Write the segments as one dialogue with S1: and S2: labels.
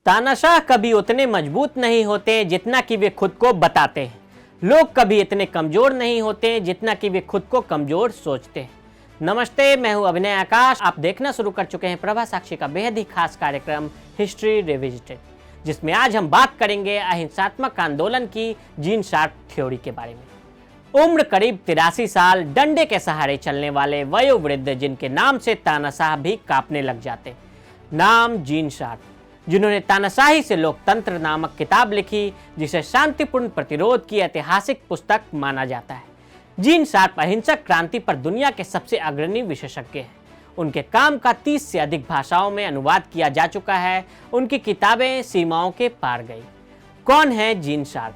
S1: तानाशाह कभी उतने मजबूत नहीं होते जितना कि वे खुद को बताते हैं। लोग कभी इतने कमजोर नहीं होते जितना कि वे खुद को कमजोर सोचते हैं। नमस्ते, मैं हूं अभिनय आकाश। आप देखना शुरू कर चुके हैं प्रभा साक्षी का बेहद ही खास कार्यक्रम हिस्ट्री रिविजिटेड, जिसमें आज हम बात करेंगे अहिंसात्मक आंदोलन की जीन शार्प थ्योरी के बारे में। उम्र करीब 83 साल, डंडे के सहारे चलने वाले वयोवृद्ध जिनके नाम से तानाशाह भी कांपने लग जाते। नाम जीन शार्प, जिन्होंने तानाशाही से लोकतंत्र नामक किताब लिखी, जिसे शांतिपूर्ण प्रतिरोध की ऐतिहासिक पुस्तक माना जाता है। जीन शार्प अहिंसक क्रांति पर दुनिया के सबसे अग्रणी विशेषज्ञ हैं। उनके काम का 30 से अधिक भाषाओं में अनुवाद किया जा चुका है। उनकी किताबें सीमाओं के पार गई। कौन है जीन शार्प?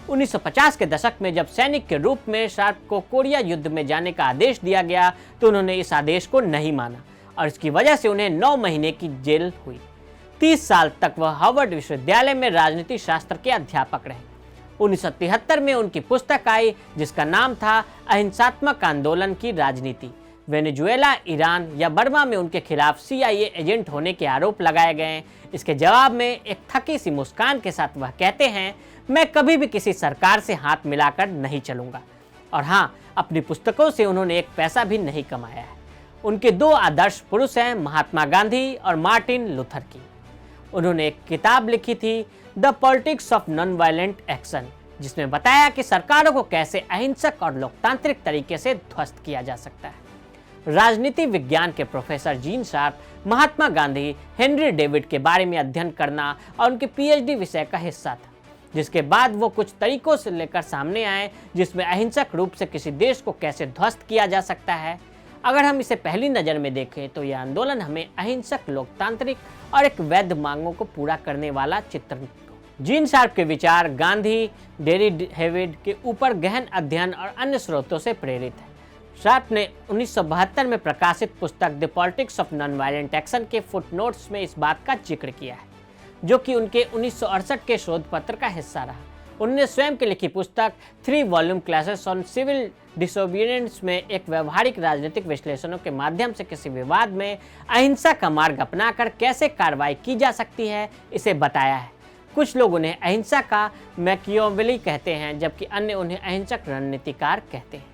S1: 1950 के दशक में जब सैनिक के रूप में शार्प को कोरिया युद्ध में जाने का आदेश दिया गया तो उन्होंने इस आदेश को नहीं माना और इसकी वजह से उन्हें 9 महीने की जेल हुई। 30 साल तक वह हार्वर्ड विश्वविद्यालय में राजनीति शास्त्र के अध्यापक रहे। 1973 में उनकी पुस्तक आई जिसका नाम था अहिंसात्मक आंदोलन की राजनीति। वेनेजुएला, ईरान या बर्मा में उनके खिलाफ CIA एजेंट होने के आरोप लगाए गए। इसके जवाब में एक थकी सी मुस्कान के साथ वह कहते हैं, मैं कभी भी किसी सरकार से हाथ मिलाकर नहीं चलूंगा। और हाँ, अपनी पुस्तकों से उन्होंने एक पैसा भी नहीं कमाया है। उनके 2 आदर्श पुरुष हैं, महात्मा गांधी और मार्टिन लूथर किंग। उन्होंने एक किताब लिखी थी, the politics of non violent action, जिसमें बताया कि सरकारों को कैसे अहिंसक और लोकतांत्रिक तरीके से ध्वस्त किया जा सकता है। राजनीति विज्ञान के professor gene sharp Mahatma Gandhi, Henry David के बारे में अध्ययन करना और उनके PhD विषय का हिस्सा था, जिसके बाद वो कुछ तरीकों से लेकर सामने आए जिसमें अहिंसक रूप से किसी देश को कैसे ध्वस्त किया जा सकता है। अगर हम इसे पहली नज़र में देखें तो यह आंदोलन हमें अहिंसक, लोकतांत्रिक और एक वैध मांगों को पूरा करने वाला चित्रण। जीन शार्प के विचार गांधी, डेविड के ऊपर गहन अध्ययन और अन्य स्रोतों से प्रेरित है। शार्प ने 1972 में प्रकाशित पुस्तक the politics of non violent action के फुटनोट्स में इस बात का जिक्र किया है, जो कि उनके 1968 के शोध पत्र का हिस्सा रहा। उन्होंने स्वयं की लिखी पुस्तक 3 volume classes on civil disobedience में एक व्यवहारिक राजनीतिक विश्लेषणों के माध्यम से किसी विवाद में अहिंसा का मार्ग अपनाकर कैसे कार्रवाई की जा सकती है, इसे बताया है। कुछ लोग उन्हें अहिंसा का मैकियावेली कहते हैं, जबकि अन्य उन्हें अहिंसक रणनीतिकार कहते हैं।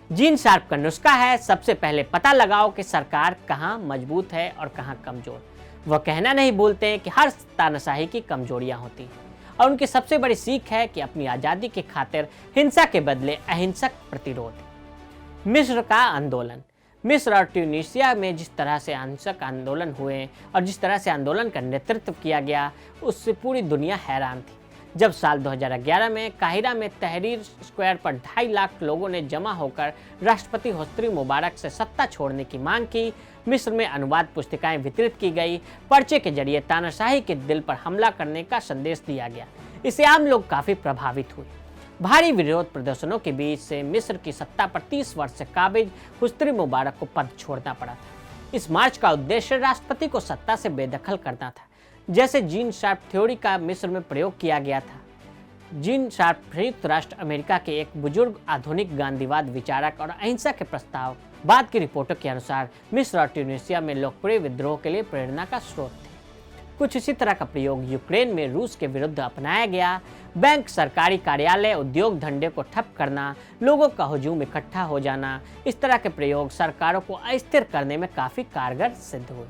S1: जीन शार्प का नुस्खा है, सबसे पहले पता लगाओ कि सरकार कहाँ मजबूत है और कहाँ कमजोर। वह कहना नहीं भूलते हैं कि हर तानाशाही की कमजोरियाँ होती हैं और उनकी सबसे बड़ी सीख है कि अपनी आज़ादी की खातिर हिंसा के बदले अहिंसक प्रतिरोध। मिस्र का आंदोलन। मिस्र और ट्यूनीशिया में जिस तरह से अहिंसक आंदोलन हुए और जिस तरह से आंदोलन का नेतृत्व किया गया, उससे पूरी दुनिया हैरान थी। जब साल 2011 में काहिरा में तहरीर स्क्वायर पर 2.5 लाख लोगों ने जमा होकर राष्ट्रपति होस्नी मुबारक से सत्ता छोड़ने की मांग की, मिस्र में अनुवाद पुस्तिकाएं वितरित की गई। पर्चे के जरिए तानाशाही के दिल पर हमला करने का संदेश दिया गया। इससे आम लोग काफ़ी प्रभावित हुए। भारी विरोध प्रदर्शनों के बीच से मिस्र की सत्ता पर 30 वर्ष से काबिज होस्नी मुबारक को पद छोड़ना पड़ा था। इस मार्च का उद्देश्य राष्ट्रपति को सत्ता से बेदखल करना था, जैसे जीन शार्प थ्योरी का मिस्र में प्रयोग किया गया था। जीन शार्प संयुक्त राष्ट्र अमेरिका के एक बुजुर्ग आधुनिक गांधीवाद विचारक और अहिंसा के प्रस्ताव बाद की रिपोर्टों के अनुसार मिस्र और ट्यूनीशिया में लोकप्रिय विद्रोह के लिए प्रेरणा का स्रोत थे। कुछ इसी तरह का प्रयोग यूक्रेन में रूस के विरुद्ध अपनाया गया। बैंक, सरकारी कार्यालय, उद्योग धंधे को ठप करना, लोगों का हुजूम इकट्ठा हो जाना, इस तरह के प्रयोग सरकारों को अस्थिर करने में काफ़ी कारगर सिद्ध हुए।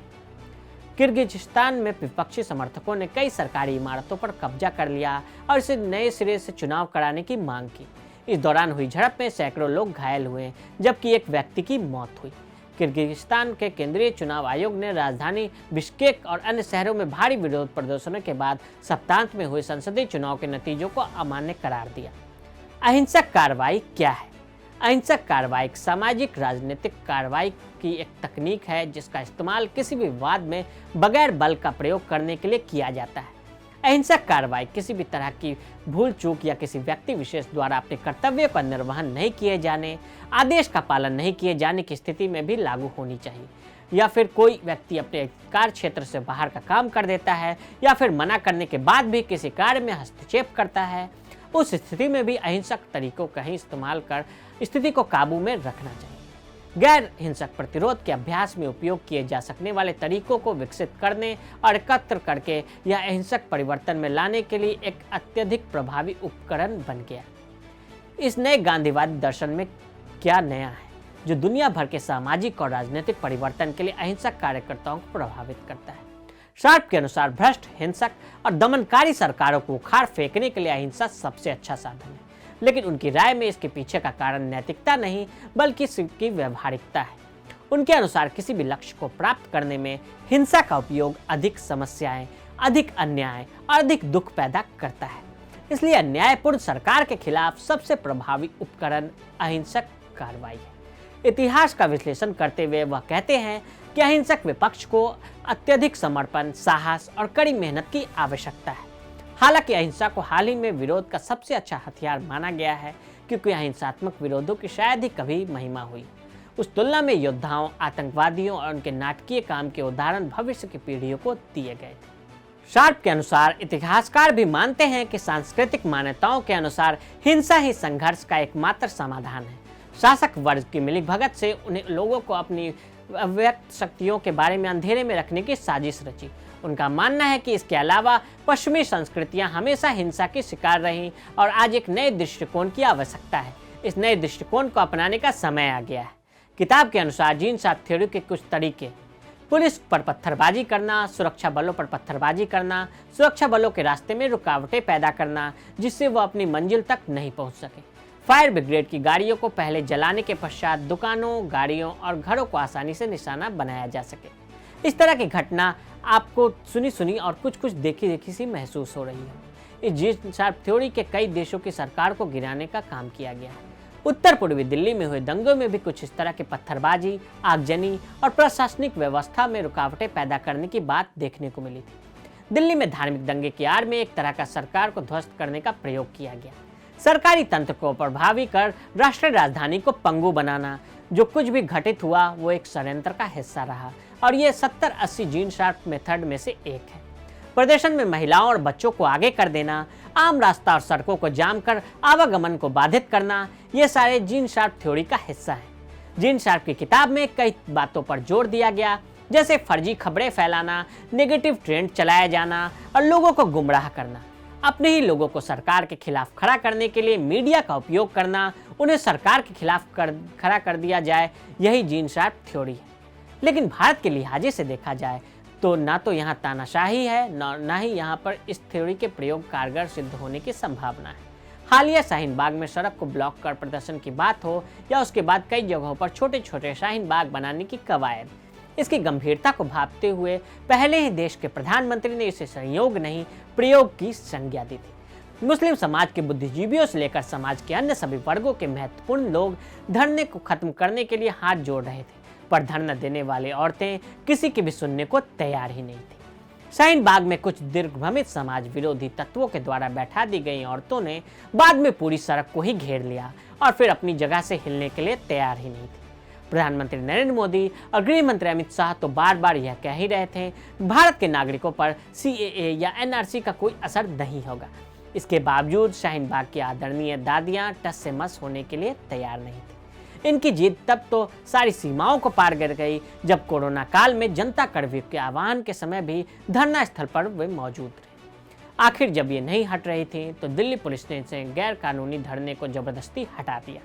S1: किर्गिज़स्तान में विपक्षी समर्थकों ने कई सरकारी इमारतों पर कब्जा कर लिया और इसे नए सिरे से चुनाव कराने की मांग की। इस दौरान हुई झड़प में सैकड़ों लोग घायल हुए, जबकि एक व्यक्ति की मौत हुई। किर्गिज़स्तान के केंद्रीय चुनाव आयोग ने राजधानी बिश्केक और अन्य शहरों में भारी विरोध प्रदर्शनों के बाद सप्ताहांत में हुए संसदीय चुनाव के नतीजों को अमान्य करार दिया। अहिंसक कार्रवाई क्या है? अहिंसक कार्रवाई एक सामाजिक राजनीतिक कार्रवाई की एक तकनीक है जिसका इस्तेमाल किसी भी विवाद में बगैर बल का प्रयोग करने के लिए किया जाता है। अहिंसक कार्रवाई किसी भी तरह की भूल चूक या किसी व्यक्ति विशेष द्वारा अपने कर्तव्य का निर्वहन नहीं किए जाने, आदेश का पालन नहीं किए जाने की स्थिति में भी लागू होनी चाहिए, या फिर कोई व्यक्ति अपने कार्य क्षेत्र से बाहर का काम कर देता है या फिर मना करने के बाद भी किसी कार्य में हस्तक्षेप करता है। उस स्थिति में भी अहिंसक तरीकों का ही इस्तेमाल कर स्थिति को काबू में रखना चाहिए। गैर हिंसक प्रतिरोध के अभ्यास में उपयोग किए जा सकने वाले तरीकों को विकसित करने और एकत्र करके यह अहिंसक परिवर्तन में लाने के लिए एक अत्यधिक प्रभावी उपकरण बन गया। इस नए गांधीवादी दर्शन में क्या नया है जो दुनिया भर के सामाजिक और राजनीतिक परिवर्तन के लिए अहिंसक कार्यकर्ताओं को प्रभावित करता है? शार्प के अनुसार भ्रष्ट, हिंसक और दमनकारी सरकारों को उखाड़ फेंकने के लिए अहिंसा सबसे अच्छा साधन है, लेकिन उनकी राय में इसके पीछे का कारण नैतिकता नहीं बल्कि इसकी व्यवहारिकता है। उनके अनुसार किसी भी लक्ष्य को प्राप्त करने में हिंसा का उपयोग अधिक समस्याएं, अधिक अन्याय और अधिक दुख पैदा करता है। इसलिए अन्यायपूर्ण सरकार के खिलाफ सबसे प्रभावी उपकरण अहिंसक कार्रवाई है। इतिहास का विश्लेषण करते हुए वह कहते हैं कि अहिंसक विपक्ष को अत्यधिक समर्पण, साहस और कड़ी मेहनत की आवश्यकता है। हालांकि अहिंसा को हाल ही में विरोध का सबसे अच्छा हथियार माना गया है, क्योंकि अहिंसात्मक विरोधों की शायद ही कभी महिमा हुई। उस तुलना में योद्धाओं, आतंकवादियों और उनके नाटकीय काम के उदाहरण भविष्य की पीढ़ियों को दिए गए थे। शार्प के अनुसार इतिहासकार भी मानते हैं कि सांस्कृतिक मान्यताओं के अनुसार हिंसा ही संघर्ष का एकमात्र समाधान है। शासक वर्ग की मिलीभगत से उन्हें लोगों को अपनी अव्यक्त शक्तियों के बारे में अंधेरे में रखने की साजिश रची। उनका मानना है कि इसके अलावा पश्चिमी संस्कृतियां हमेशा हिंसा की शिकार रहीं और आज एक नए दृष्टिकोण की आवश्यकता है। इस नए दृष्टिकोण को अपनाने का समय आ गया है। किताब के अनुसार जीन शार्प थ्योरी के कुछ तरीके: पुलिस पर पत्थरबाजी करना, सुरक्षा बलों पर पत्थरबाजी करना, सुरक्षा बलों के रास्ते में रुकावटें पैदा करना जिससे वह अपनी मंजिल तक नहीं पहुंच सके, फायर ब्रिगेड की गाड़ियों को पहले जलाने के पश्चात दुकानों, गाड़ियों और घरों को आसानी से निशाना बनाया जा सके। इस तरह की घटना आपको सुनी सुनी और कुछ कुछ देखी देखी सी महसूस हो रही है। इस जीन शार्प थ्योरी के कई देशों की सरकार को गिराने का काम किया गया है। उत्तर पूर्वी दिल्ली में हुए दंगों में भी कुछ इस तरह की पत्थरबाजी, आगजनी और प्रशासनिक व्यवस्था में रुकावटें पैदा करने की बात देखने को मिली थी। दिल्ली में धार्मिक दंगे की आड़ में एक तरह का सरकार को ध्वस्त करने का प्रयोग किया गया। सरकारी तंत्र को प्रभावी कर राष्ट्रीय राजधानी को पंगु बनाना, जो कुछ भी घटित हुआ वो एक षड्यंत्र का हिस्सा रहा और ये 70-80 जीन शार्प मेथड में से एक है। प्रदर्शन में महिलाओं और बच्चों को आगे कर देना, आम रास्ता और सड़कों को जाम कर आवागमन को बाधित करना, ये सारे जीन शार्प थ्योरी का हिस्सा है। जीन शार्प की किताब में कई बातों पर जोर दिया गया, जैसे फर्जी खबरें फैलाना, नेगेटिव ट्रेंड चलाया जाना और लोगों को गुमराह करना, अपने ही लोगों को सरकार के खिलाफ खड़ा करने के लिए मीडिया का उपयोग करना, उन्हें सरकार के खिलाफ खड़ा कर दिया जाए, यही जीन शार्प थ्योरी है। लेकिन भारत के लिहाजे से देखा जाए तो ना तो यहाँ तानाशाही है, ना ही यहाँ पर इस थ्योरी के प्रयोग कारगर सिद्ध होने की संभावना है। हालिया शाहीन बाग में सड़क को ब्लॉक कर प्रदर्शन की बात हो या उसके बाद कई जगहों पर छोटे छोटे शाहीन बाग बनाने की कवायद, इसकी गंभीरता को भांपते हुए पहले ही देश के प्रधानमंत्री ने इसे संयोग नहीं प्रयोग की संज्ञा दी थी। मुस्लिम समाज के बुद्धिजीवियों से लेकर समाज के अन्य सभी वर्गों के महत्वपूर्ण लोग धरने को खत्म करने के लिए हाथ जोड़ रहे थे, पर धरना देने वाले औरतें किसी की भी सुनने को तैयार ही नहीं थी। शाहीन बाग में कुछ दिग्भ्रमित समाज विरोधी तत्वों के द्वारा बैठा दी गई औरतों ने बाद में पूरी सड़क को ही घेर लिया और फिर अपनी जगह से हिलने के लिए तैयार ही नहीं थी। प्रधानमंत्री नरेंद्र मोदी और गृह मंत्री अमित शाह तो बार बार यह कह ही रहे थे भारत के नागरिकों पर CAA या NRC का कोई असर नहीं होगा। इसके बावजूद शाहीन बाग की आदरणीय दादियां टस से मस होने के लिए तैयार नहीं थी। इनकी जीत तब तो सारी सीमाओं को पार कर गई जब कोरोना काल में जनता कर्फ्यू के आह्वान के समय भी धरना स्थल पर वे मौजूद रहे। आखिर जब ये नहीं हट रही थी तो दिल्ली पुलिस ने इसे गैर कानूनी धरने को जबरदस्ती हटा दिया।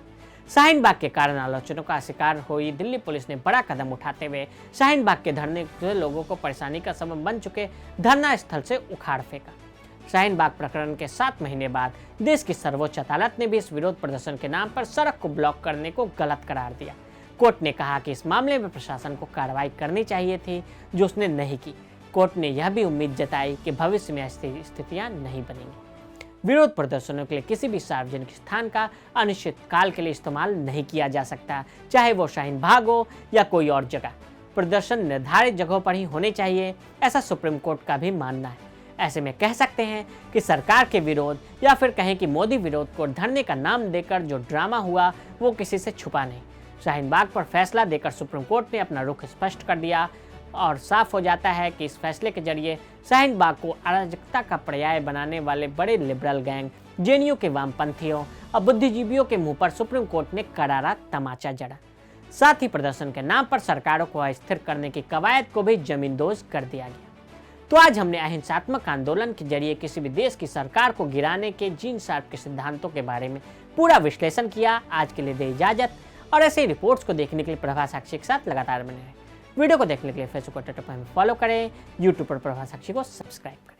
S1: शाहीन बाग के कारण आलोचनाओं का शिकार हुई दिल्ली पुलिस ने बड़ा कदम उठाते हुए शाहीन बाग के धरने से लोगों को परेशानी का सबब बन चुके धरना स्थल से उखाड़ फेंका। शाहीन बाग प्रकरण के 7 महीने बाद देश की सर्वोच्च अदालत ने भी इस विरोध प्रदर्शन के नाम पर सड़क को ब्लॉक करने को गलत करार दिया। कोर्ट ने कहा कि इस मामले में प्रशासन को कार्रवाई करनी चाहिए थी, जो उसने नहीं की। कोर्ट ने यह भी उम्मीद जताई कि भविष्य में ऐसी स्थितियां नहीं बनेंगी। विरोध प्रदर्शनों के लिए किसी भी सार्वजनिक स्थान का अनिश्चित काल के लिए इस्तेमाल नहीं किया जा सकता, चाहे वो शाहीन बाग हो या कोई और जगह। प्रदर्शन निर्धारित जगहों पर ही होने चाहिए, ऐसा सुप्रीम कोर्ट का भी मानना है। ऐसे में कह सकते हैं कि सरकार के विरोध या फिर कहें कि मोदी विरोध को धरने का नाम देकर जो ड्रामा हुआ वो किसी से छुपा नहीं। शाहीन बाग पर फैसला देकर सुप्रीम कोर्ट ने अपना रुख स्पष्ट कर दिया और साफ हो जाता है कि इस फैसले के जरिए शाहीन बाग को अराजकता का पर्याय बनाने वाले बड़े लिबरल गैंग, JNU के वामपंथियों और बुद्धिजीवियों के मुंह पर सुप्रीम कोर्ट ने करारा तमाचा जड़ा। साथ ही प्रदर्शन के नाम पर सरकारों को अस्थिर करने की कवायद को भी जमींदोज कर दिया गया। तो आज हमने अहिंसात्मक आंदोलन के जरिए किसी भी देश की सरकार को गिराने के जीन शार्प के सिद्धांतों के बारे में पूरा विश्लेषण किया। आज के लिए दे इजाजत, और ऐसे ही रिपोर्ट्स को देखने के लिए प्रभा साक्षी के साथ लगातार बने रहें। वीडियो को देखने के लिए फेसबुक और ट्विटर पर हमें फॉलो करें, यूट्यूब पर प्रभा साक्षी को सब्सक्राइब करें।